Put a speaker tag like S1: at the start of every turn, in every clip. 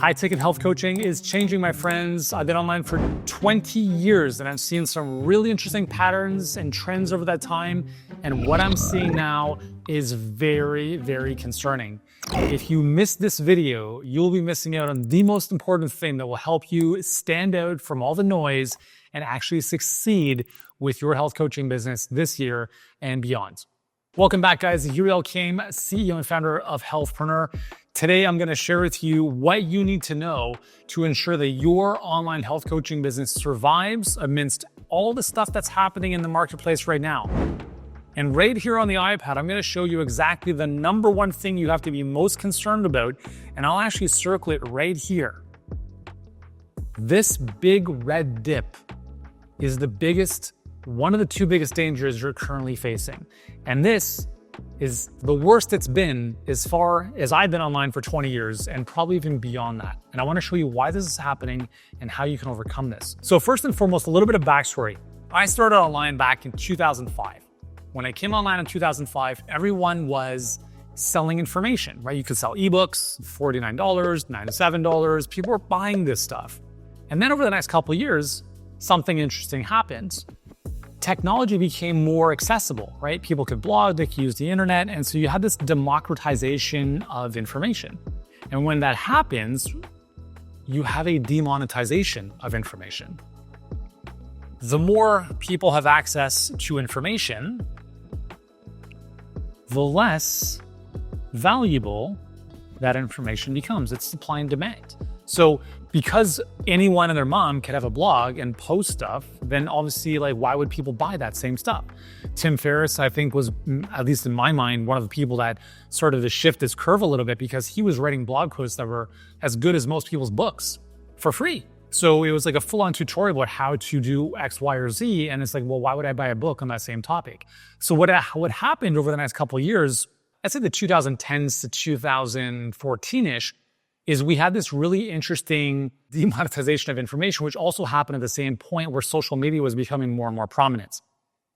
S1: High ticket health coaching is changing, my friends. I've been online for 20 years and I've seen some really interesting patterns and trends over that time. And what I'm seeing now is very, very concerning. If you missed this video, you'll be missing out on the most important thing that will help you stand out from all the noise and actually succeed with your health coaching business this year and beyond. Welcome back, guys. Uriel Kim, CEO and founder of Healthpreneur. Today, I'm going to share with you what you need to know to ensure that your online health coaching business survives amidst all the stuff that's happening in the marketplace right now. And right here on the iPad, I'm going to show you exactly the number one thing you have to be most concerned about, and I'll actually circle it right here. This big red dip is one of the two biggest dangers you're currently facing. And this is the worst it's been as far as I've been online for 20 years and probably even beyond that. And I want to show you why this is happening and how you can overcome this. So first and foremost, a little bit of backstory. I started online back in 2005. When I came online in 2005, everyone was selling information, right? You could sell ebooks, $49, $97. People were buying this stuff. And then over the next couple of years, something interesting happened. Technology became more accessible, right? People could blog, they could use the internet. And so you had this democratization of information. And when that happens, you have a demonetization of information. The more people have access to information, the less valuable that information becomes. It's supply and demand. So because anyone and their mom could have a blog and post stuff, then obviously, why would people buy that same stuff? Tim Ferriss, I think, was, at least in my mind, one of the people that started to shift this curve a little bit because he was writing blog posts that were as good as most people's books for free. So it was like a full-on tutorial about how to do X, Y, or Z. And it's like, well, why would I buy a book on that same topic? So what happened over the next couple of years, I'd say the 2010s to 2014-ish, is we had this really interesting demonetization of information, which also happened at the same point where social media was becoming more and more prominent.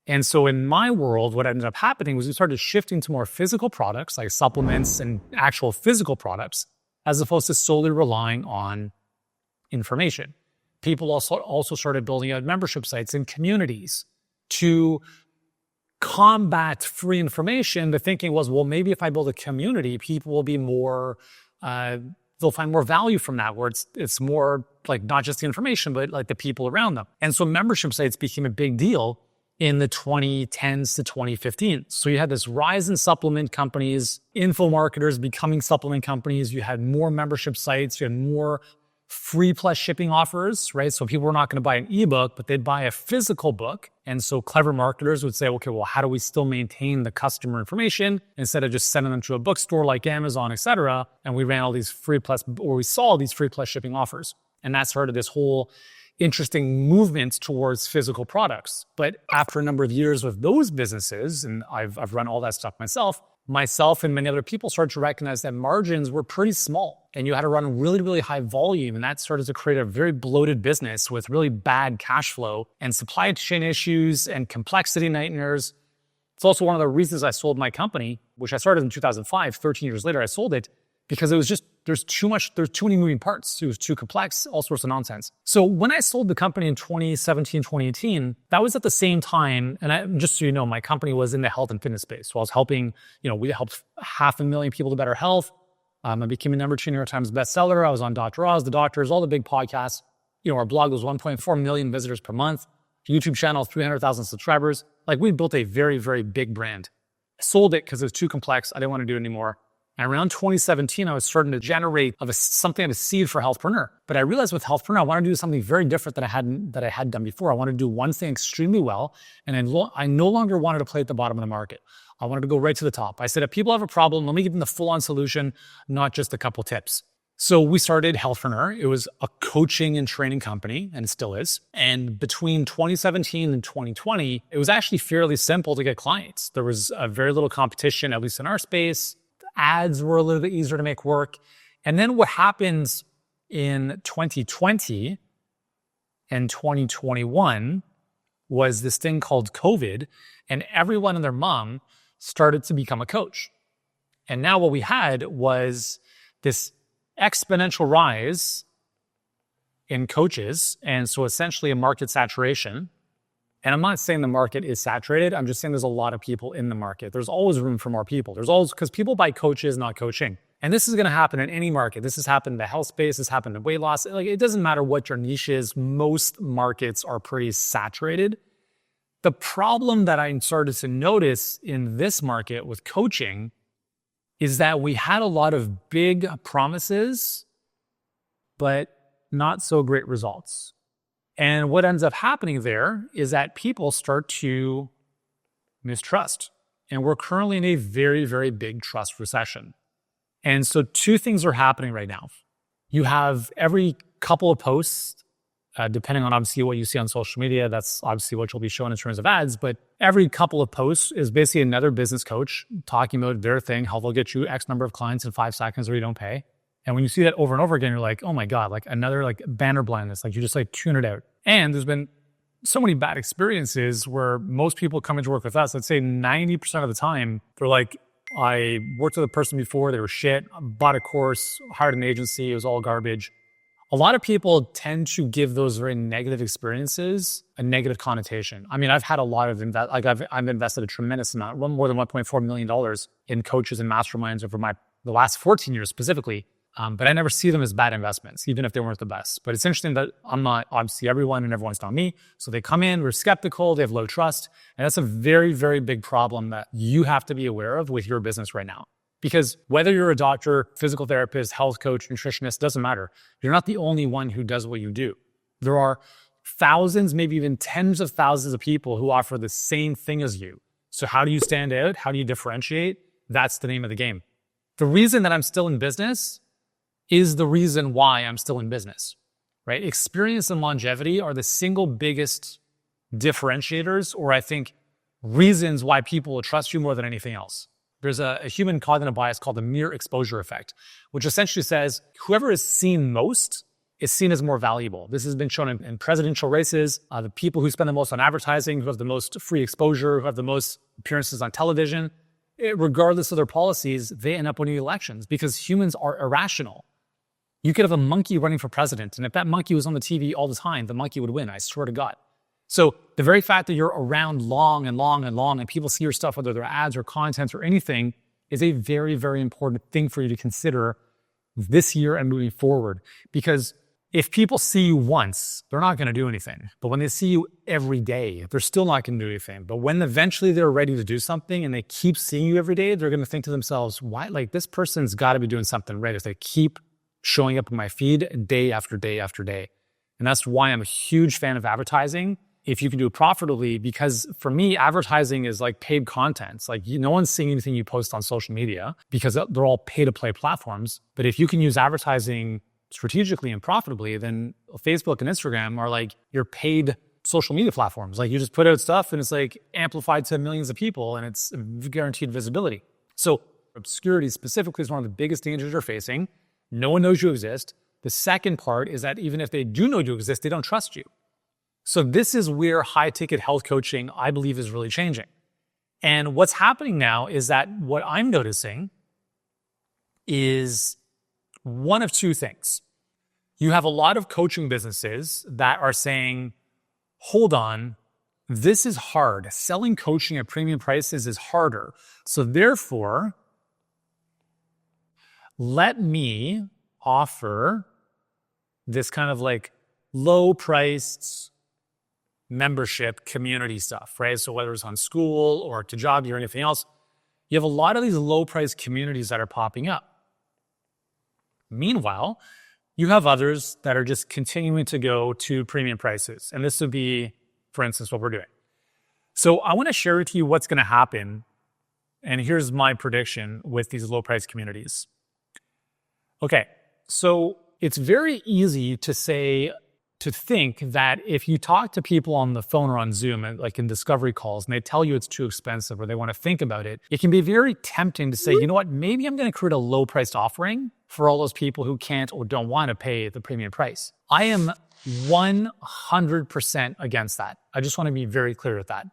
S1: And so in my world, what ended up happening was we started shifting to more physical products like supplements and actual physical products, as opposed to solely relying on information. People also started building out membership sites and communities to combat free information. The thinking was, well, maybe if I build a community, people will be more, they'll find more value from that, where it's more like not just the information, but like the people around them. And so membership sites became a big deal in the 2010s to 2015. So you had this rise in supplement companies, info marketers becoming supplement companies. You had more membership sites. You had more free plus shipping offers, right? So people were not going to buy an ebook, but they'd buy a physical book. And so clever marketers would say, okay, well, how do we still maintain the customer information instead of just sending them to a bookstore like Amazon, et cetera? And we ran all these we saw these free plus shipping offers. And that started this whole interesting movement towards physical products. But after a number of years with those businesses, and I've run all that stuff myself and many other people started to recognize that margins were pretty small and you had to run really, really high volume. And that started to create a very bloated business with really bad cash flow and supply chain issues and complexity nightmares. It's also one of the reasons I sold my company, which I started in 2005, 13 years later, I sold it because it was just, there's too many moving parts. It was too complex, all sorts of nonsense. So when I sold the company in 2017, 2018, that was at the same time, and just so you know, my company was in the health and fitness space. So I was helping, we helped 500,000 people to better health. I became a number 2 New York Times bestseller. I was on Dr. Oz, The Doctors, all the big podcasts. Our blog was 1.4 million visitors per month. YouTube channel, 300,000 subscribers. We built a very, very big brand. I sold it because it was too complex. I didn't want to do it anymore. And around 2017, I was starting to generate something of a seed for Healthpreneur. But I realized with Healthpreneur, I wanted to do something very different that I had done before. I wanted to do one thing extremely well. And I no longer wanted to play at the bottom of the market. I wanted to go right to the top. I said, if people have a problem, let me give them the full-on solution, not just a couple tips. So we started Healthpreneur. It was a coaching and training company, and it still is. And between 2017 and 2020, it was actually fairly simple to get clients. There was very little competition, at least in our space. Ads were a little bit easier to make work. And then what happens in 2020 and 2021 was this thing called COVID, and everyone and their mom started to become a coach. And now what we had was this exponential rise in coaches. And so essentially a market saturation. And I'm not saying the market is saturated. I'm just saying there's a lot of people in the market. There's always room for more people. There's always, because people buy coaches, not coaching. And this is going to happen in any market. This has happened in the health space. This happened in weight loss. Like, it doesn't matter what your niche is. Most markets are pretty saturated. The problem that I started to notice in this market with coaching is that we had a lot of big promises, but not so great results. And what ends up happening there is that people start to mistrust. And we're currently in a very, very big trust recession. And so two things are happening right now. You have every couple of posts, depending on obviously what you see on social media, that's obviously what you'll be shown in terms of ads, but every couple of posts is basically another business coach talking about their thing, how they'll get you X number of clients in 5 seconds or you don't pay. And when you see that over and over again, you're like, oh my God, like another like banner blindness, like you just like tune it out. And there's been so many bad experiences where most people come into work with us, let's say 90% of the time, they're like, I worked with a person before, they were shit, bought a course, hired an agency, it was all garbage. A lot of people tend to give those very negative experiences a negative connotation. I mean, I've had a lot of I've invested a tremendous amount, more than $1.4 million in coaches and masterminds over the last 14 years specifically. But I never see them as bad investments, even if they weren't the best. But it's interesting that I'm not obviously everyone and everyone's not me. So they come in, we're skeptical, they have low trust. And that's a very, very big problem that you have to be aware of with your business right now. Because whether you're a doctor, physical therapist, health coach, nutritionist, doesn't matter. You're not the only one who does what you do. There are thousands, maybe even tens of thousands of people who offer the same thing as you. So how do you stand out? How do you differentiate? That's the name of the game. The reason that I'm still in business is the reason why I'm still in business, right? Experience and longevity are the single biggest differentiators, or I think reasons why people will trust you more than anything else. There's a human cognitive bias called the mere exposure effect, which essentially says whoever is seen most is seen as more valuable. This has been shown in presidential races. The people who spend the most on advertising, who have the most free exposure, who have the most appearances on television, regardless of their policies, they end up winning elections because humans are irrational. You could have a monkey running for president, and if that monkey was on the TV all the time, the monkey would win, I swear to God. So the very fact that you're around long and long and long, and people see your stuff, whether they're ads or content or anything, is a very, very important thing for you to consider this year and moving forward. Because if people see you once, they're not going to do anything. But when they see you every day, they're still not going to do anything. But when eventually they're ready to do something and they keep seeing you every day, they're going to think to themselves, why? Like, this person's got to be doing something right if they keep showing up in my feed day after day after day. And that's why I'm a huge fan of advertising, if you can do it profitably, because for me, advertising is like paid content. It's like no one's seeing anything you post on social media because they're all pay-to-play platforms. But if you can use advertising strategically and profitably, then Facebook and Instagram are like your paid social media platforms. Like, you just put out stuff and it's like amplified to millions of people and it's guaranteed visibility. So obscurity specifically is one of the biggest dangers you're facing. No one knows you exist. The second part is that even if they do know you exist, they don't trust you. So this is where high-ticket health coaching, I believe, is really changing. And what's happening now is that what I'm noticing is one of two things. You have a lot of coaching businesses that are saying, hold on, this is hard. Selling coaching at premium prices is harder. So therefore, let me offer this kind of like low-priced membership community stuff, right? So whether it's on School or Kajabi or anything else, you have a lot of these low-priced communities that are popping up. Meanwhile, you have others that are just continuing to go to premium prices. And this would be, for instance, what we're doing. So I want to share with you what's going to happen. And here's my prediction with these low-priced communities. Okay, so it's very easy to think that if you talk to people on the phone or on Zoom, and like in discovery calls, and they tell you it's too expensive or they want to think about it, it can be very tempting to say, you know what, maybe I'm going to create a low-priced offering for all those people who can't or don't want to pay the premium price. I am 100% against that. I just want to be very clear with that.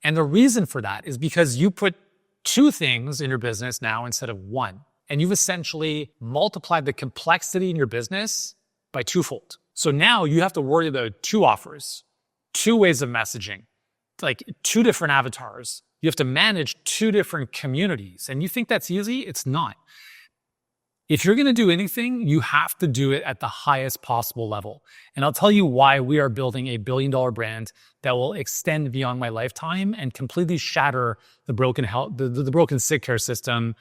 S1: And the reason for that is because you put two things in your business now instead of one. and you've essentially multiplied the complexity in your business by twofold. So now you have to worry about 2 offers, 2 ways of messaging, like 2 different avatars. You have to manage 2 different communities. And you think that's easy? It's not. If you're going to do anything, you have to do it at the highest possible level. And I'll tell you why we are building a billion-dollar brand that will extend beyond my lifetime and completely shatter the broken health, the broken sick care system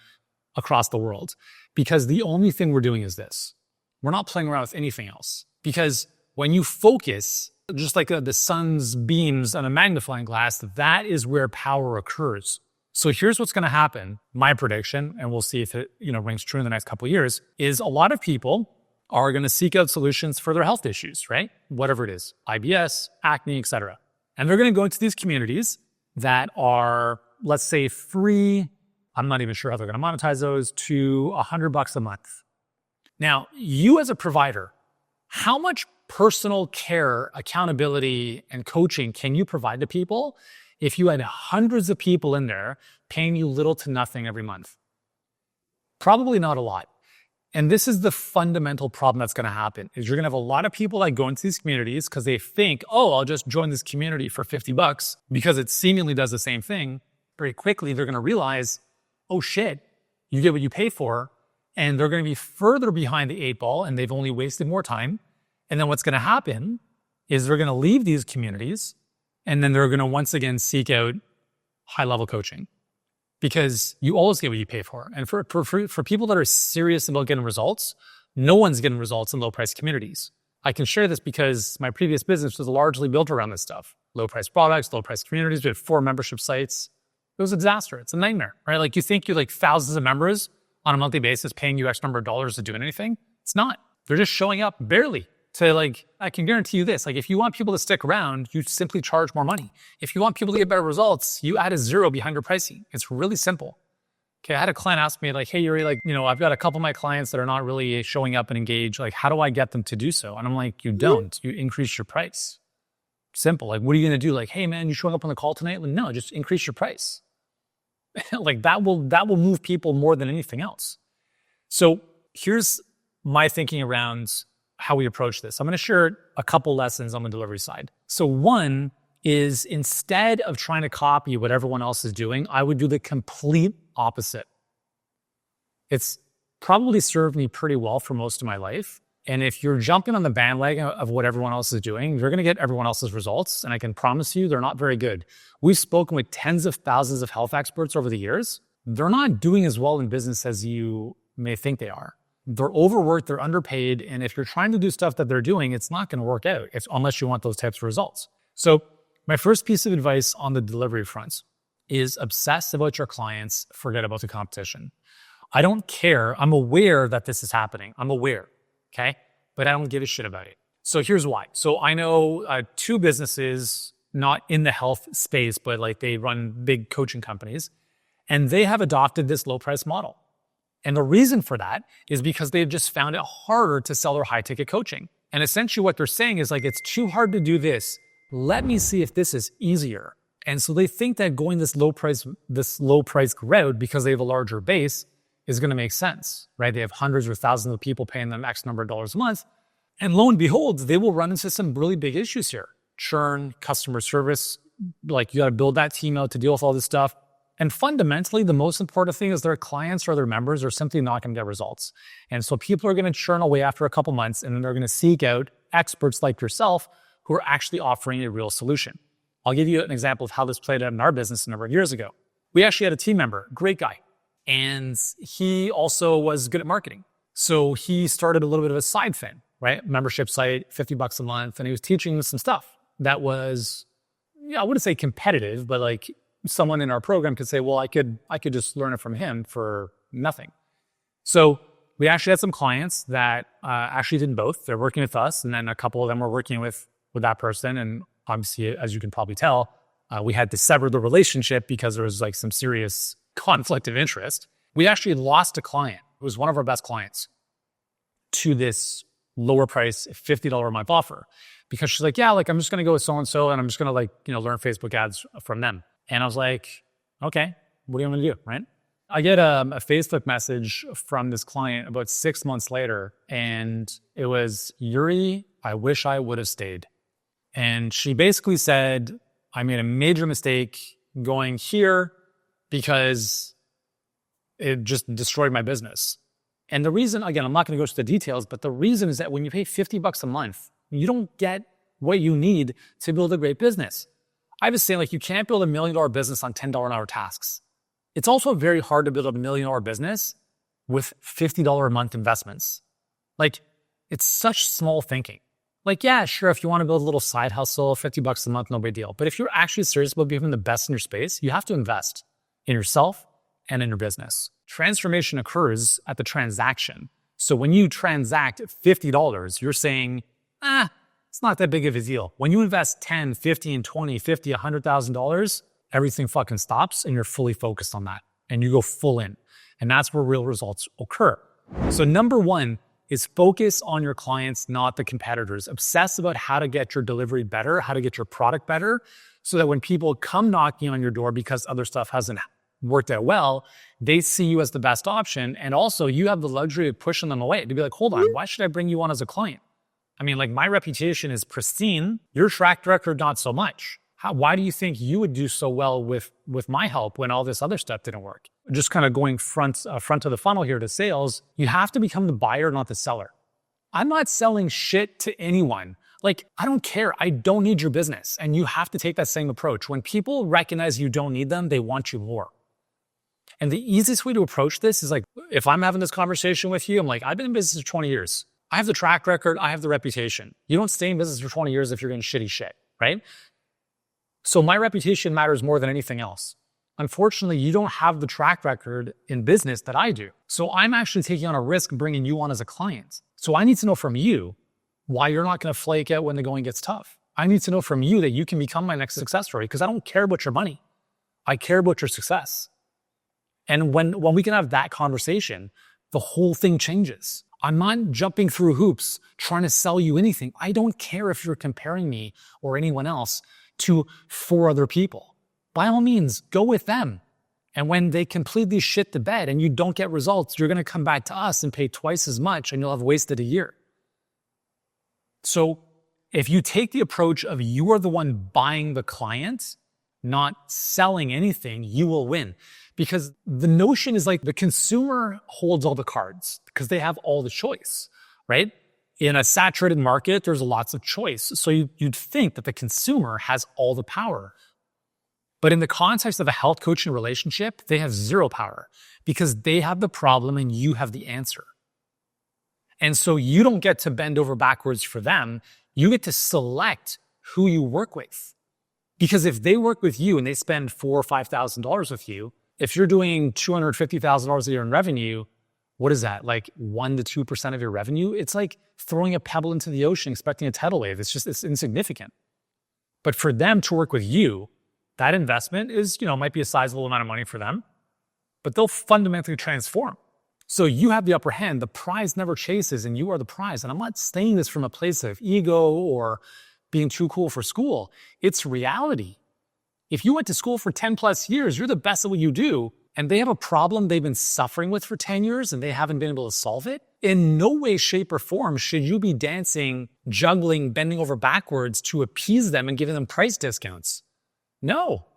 S1: across the world. Because the only thing we're doing is this. We're not playing around with anything else. Because when you focus, just like the sun's beams on a magnifying glass, that is where power occurs. So here's what's going to happen. My prediction, and we'll see if it rings true in the next couple of years, is a lot of people are going to seek out solutions for their health issues, right? Whatever it is, IBS, acne, etc. And they're going to go into these communities that are, let's say, free. I'm not even sure how they're going to monetize those, to $100 a month. Now, you as a provider, how much personal care, accountability, and coaching can you provide to people if you had hundreds of people in there paying you little to nothing every month? Probably not a lot. And this is the fundamental problem that's going to happen, is you're going to have a lot of people that go into these communities because they think, oh, I'll just join this community for $50 because it seemingly does the same thing. Very quickly, they're going to realize, oh shit, you get what you pay for. And they're going to be further behind the 8 ball and they've only wasted more time. And then what's going to happen is they're going to leave these communities and then they're going to once again seek out high-level coaching because you always get what you pay for. And for people that are serious about getting results, no one's getting results in low-price communities. I can share this because my previous business was largely built around this stuff. Low-price products, low-price communities. We had 4 membership sites. It was a disaster. It's a nightmare, right? Like you think you're like thousands of members on a monthly basis paying you X number of dollars to do anything. It's not. They're just showing up barely. To I can guarantee you this, if you want people to stick around, you simply charge more money. If you want people to get better results, you add a 0 behind your pricing. It's really simple. Okay, I had a client ask me hey, Yuri, I've got a couple of my clients that are not really showing up and engaged. How do I get them to do so? And I'm like, you don't. You increase your price. Simple. What are you going to do? Hey, man, you showing up on the call tonight? No, just increase your price. That will move people more than anything else. So here's my thinking around how we approach this. I'm going to share a couple lessons on the delivery side. So one is, instead of trying to copy what everyone else is doing, I would do the complete opposite. It's probably served me pretty well for most of my life. And if you're jumping on the bandwagon of what everyone else is doing, you're going to get everyone else's results. And I can promise you, they're not very good. We've spoken with tens of thousands of health experts over the years. They're not doing as well in business as you may think they are. They're overworked, they're underpaid, and if you're trying to do stuff that they're doing, it's not going to work out unless you want those types of results. So my first piece of advice on the delivery front is obsess about your clients, forget about the competition. I don't care. I'm aware that this is happening. I'm aware, okay? But I don't give a shit about it. So here's why. So I know 2 businesses, not in the health space, but they run big coaching companies, and they have adopted this low price model. And the reason for that is because they've just found it harder to sell their high ticket coaching. And essentially what they're saying is it's too hard to do this. Let me see if this is easier. And so they think that going this low price route, because they have a larger base, is going to make sense, right? They have hundreds or thousands of people paying them X number of dollars a month. And lo and behold, they will run into some really big issues here. Churn, customer service, you got to build that team out to deal with all this stuff. And fundamentally, the most important thing is their clients or their members are simply not going to get results. And so people are going to churn away after a couple months, and then they're going to seek out experts like yourself who are actually offering a real solution. I'll give you an example of how this played out in our business a number of years ago. We actually had a team member, great guy, and he also was good at marketing. So he started a little bit of a side thing, right? Membership site, $50 a month, and he was teaching them some stuff that was, I wouldn't say competitive, but someone in our program could say, well, I could just learn it from him for nothing. So we actually had some clients that actually did both. They're working with us, and then a couple of them were working with that person. And obviously, as you can probably tell, we had to sever the relationship because there was some serious conflict of interest. We actually lost a client who was one of our best clients to this lower price $50 a month offer, because she's I'm just going to go with so-and-so, and I'm just going to learn Facebook ads from them. And I was like, okay, what do you want me to do, right? I get a Facebook message from this client about 6 months later, and it was, Yuri, I wish I would have stayed. And she basically said, I made a major mistake going here because it just destroyed my business. And the reason, again, I'm not going to go into the details, but the reason is that when you pay $50 a month, you don't get what you need to build a great business. I was saying, like, you can't build $1 million business on $10 an hour tasks. It's also very hard to build a $1 million business with $50 a month investments. Like, it's such small thinking. Like, yeah, sure, if you want to build a little side hustle, $50 a month, no big deal. But if you're actually serious about becoming the best in your space, you have to invest in yourself and in your business. Transformation occurs at the transaction. So when you transact $50, you're saying, it's not that big of a deal. When you invest 10, 15, 20, 50, $100,000, everything fucking stops and you're fully focused on that and you go full in. And that's where real results occur. So number one is focus on your clients, not the competitors. Obsess about how to get your delivery better, how to get your product better, so that when people come knocking on your door because other stuff hasn't worked out well, they see you as the best option. And also you have the luxury of pushing them away to be like, hold on, why should I bring you on as a client? I mean, like, my reputation is pristine. Your track record, not so much. Why do you think you would do so well with my help when all this other stuff didn't work? Just kind of going front of the funnel here to sales, you have to become the buyer, not the seller. I'm not selling shit to anyone. Like, I don't care. I don't need your business. And you have to take that same approach. When people recognize you don't need them, they want you more. And the easiest way to approach this is like, if I'm having this conversation with you, I'm like, I've been in business for 20 years. I have the track record. I have the reputation. You don't stay in business for 20 years if you're getting shitty shit, right? So my reputation matters more than anything else. Unfortunately, you don't have the track record in business that I do. So I'm actually taking on a risk bringing you on as a client. So I need to know from you why you're not going to flake out when the going gets tough. I need to know from you that you can become my next success story, because I don't care about your money. I care about your success. And when we can have that conversation, the whole thing changes. I'm not jumping through hoops trying to sell you anything. I don't care if you're comparing me or anyone else to 4 other people. By all means, go with them. And when they completely shit the bed and you don't get results, you're going to come back to us and pay twice as much and you'll have wasted a year. So if you take the approach of you are the one buying the client, not selling anything, you will win. Because the notion is like the consumer holds all the cards because they have all the choice, right? In a saturated market, there's lots of choice. So you'd think that the consumer has all the power. But in the context of a health coaching relationship, they have zero power because they have the problem and you have the answer. And so you don't get to bend over backwards for them. You get to select who you work with. Because if they work with you and they spend $4,000 or $5,000 with you, if you're doing $250,000 a year in revenue, what is that? Like 1 to 2% of your revenue? It's like throwing a pebble into the ocean, expecting a tidal wave. It's insignificant. But for them to work with you, that investment is, might be a sizable amount of money for them, but they'll fundamentally transform. So you have the upper hand. The prize never chases and you are the prize. And I'm not saying this from a place of ego or being too cool for school. It's reality. If you went to school for 10 plus years, you're the best at what you do, and they have a problem they've been suffering with for 10 years and they haven't been able to solve it, in no way, shape, or form should you be dancing, juggling, bending over backwards to appease them and giving them price discounts. No.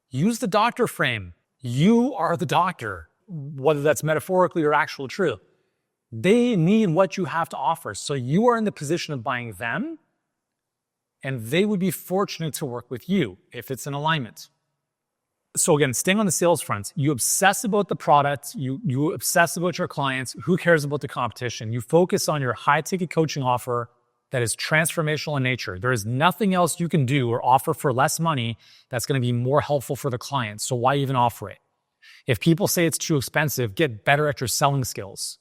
S1: Use the doctor frame. You are the doctor, whether that's metaphorically or actual true. They need what you have to offer. So you are in the position of buying them, and they would be fortunate to work with you if it's in alignment. So again, staying on the sales front, you obsess about the product, you obsess about your clients, who cares about the competition? You focus on your high-ticket coaching offer that is transformational in nature. There is nothing else you can do or offer for less money that's going to be more helpful for the client. So why even offer it? If people say it's too expensive, get better at your selling skills.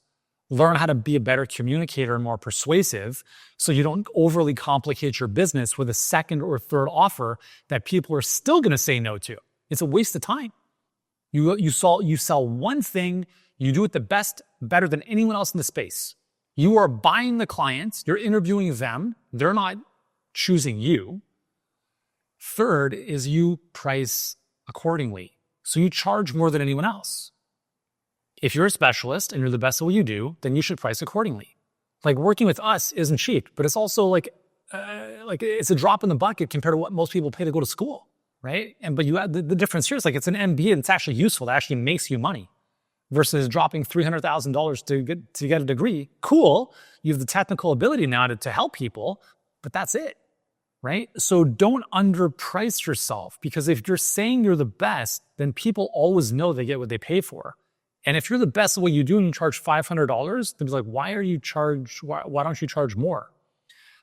S1: Learn how to be a better communicator and more persuasive so you don't overly complicate your business with a second or third offer that people are still going to say no to. It's a waste of time. You sell one thing, you do it the best, better than anyone else in the space. You are buying the clients, you're interviewing them, they're not choosing you. Third is you price accordingly. So you charge more than anyone else. If you're a specialist and you're the best at what you do, then you should price accordingly. Like working with us isn't cheap, but it's also like it's a drop in the bucket compared to what most people pay to go to school, right? But you have the difference here is like it's an MBA and it's actually useful. That actually makes you money versus dropping $300,000 to get a degree. Cool, you have the technical ability now to help people, but that's it, right? So don't underprice yourself, because if you're saying you're the best, then people always know they get what they pay for. And if you're the best at what you do and you charge $500, they'll be like, why don't you charge more?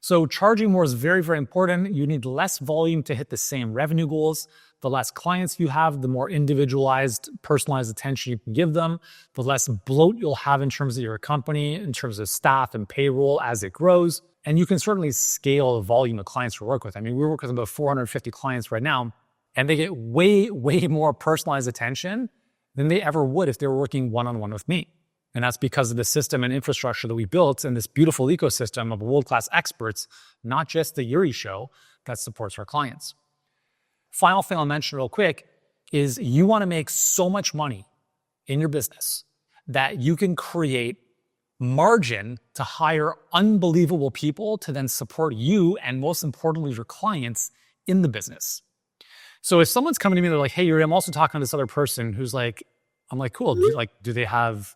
S1: So charging more is very, very important. You need less volume to hit the same revenue goals. The less clients you have, the more individualized, personalized attention you can give them, the less bloat you'll have in terms of your company, in terms of staff and payroll as it grows. And you can certainly scale the volume of clients we work with. I mean, we work with about 450 clients right now, and they get way, way more personalized attention than they ever would if they were working one-on-one with me. And that's because of the system and infrastructure that we built and this beautiful ecosystem of world-class experts, not just the Yuri Show, that supports our clients. Final thing I'll mention real quick is you want to make so much money in your business that you can create margin to hire unbelievable people to then support you and, most importantly, your clients in the business. So if someone's coming to me, they're like, hey, Yuri, I'm also talking to this other person who's like, I'm like, cool. Do they have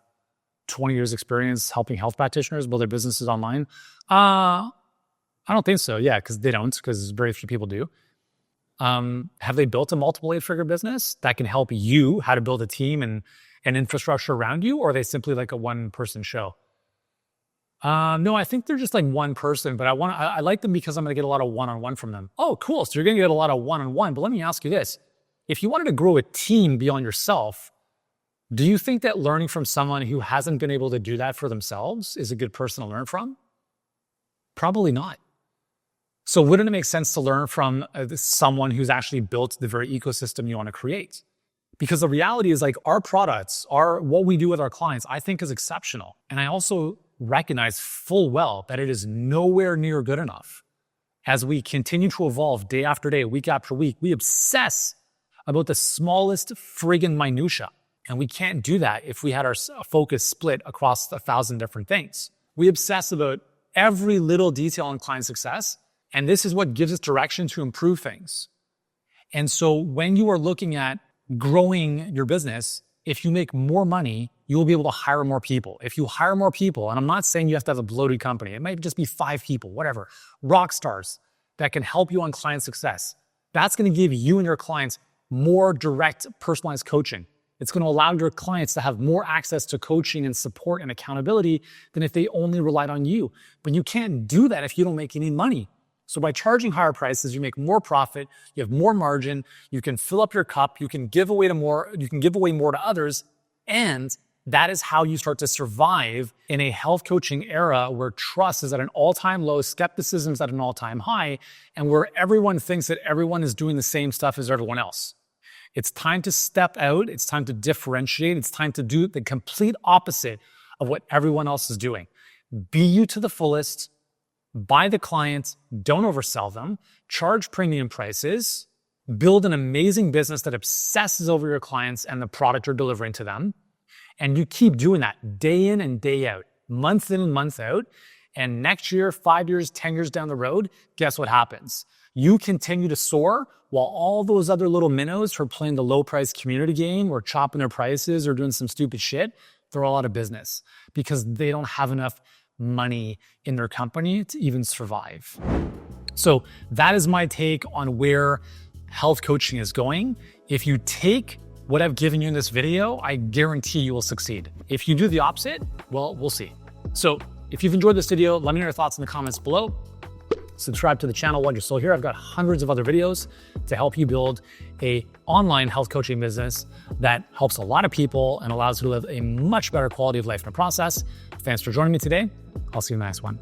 S1: 20 years experience helping health practitioners build their businesses online? I don't think so. Yeah, because they don't, because very few people do. Have they built a multiple 8-figure business that can help you how to build a team and infrastructure around you? Or are they simply like a one-person show? No, I think they're just like one person, but I like them because I'm going to get a lot of one-on-one from them. Oh, cool. So you're going to get a lot of one-on-one, but let me ask you this. If you wanted to grow a team beyond yourself, do you think that learning from someone who hasn't been able to do that for themselves is a good person to learn from? Probably not. So wouldn't it make sense to learn from someone who's actually built the very ecosystem you want to create? Because the reality is like our products, what we do with our clients, I think is exceptional. And I also recognize full well that it is nowhere near good enough. As we continue to evolve day after day, week after week, we obsess about the smallest friggin' minutia. And we can't do that if we had our focus split across 1,000 different things. We obsess about every little detail in client success, and this is what gives us direction to improve things. And so when you are looking at growing your business, if you make more money, you will be able to hire more people. If you hire more people, and I'm not saying you have to have a bloated company, it might just be 5 people, whatever, rock stars that can help you on client success. That's going to give you and your clients more direct, personalized coaching. It's going to allow your clients to have more access to coaching and support and accountability than if they only relied on you. But you can't do that if you don't make any money. So by charging higher prices, you make more profit, you have more margin, you can fill up your cup, you can give away more to others, and that is how you start to survive in a health coaching era where trust is at an all-time low, skepticism is at an all-time high, and where everyone thinks that everyone is doing the same stuff as everyone else. It's time to step out, it's time to differentiate, it's time to do the complete opposite of what everyone else is doing. Be you to the fullest, buy the clients, don't oversell them, charge premium prices, build an amazing business that obsesses over your clients and the product you're delivering to them. And you keep doing that day in and day out, month in and month out. And next year, 5 years, 10 years down the road, guess what happens? You continue to soar while all those other little minnows who are playing the low price community game or chopping their prices or doing some stupid shit, they're all out of business because they don't have enough money in their company to even survive. So that is my take on where health coaching is going. If you take what I've given you in this video, I guarantee you will succeed. If you do the opposite, well, we'll see. So if you've enjoyed this video, let me know your thoughts in the comments below. Subscribe to the channel while you're still here. I've got hundreds of other videos to help you build an online health coaching business that helps a lot of people and allows you to live a much better quality of life in the process. Thanks for joining me today. I'll see you in the next one.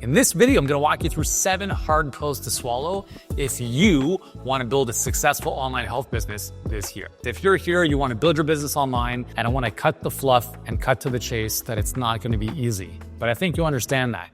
S1: In this video, I'm going to walk you through 7 hard pills to swallow if you want to build a successful online health business this year. If you're here, you want to build your business online, and I want to cut the fluff and cut to the chase that it's not going to be easy. But I think you'll understand that.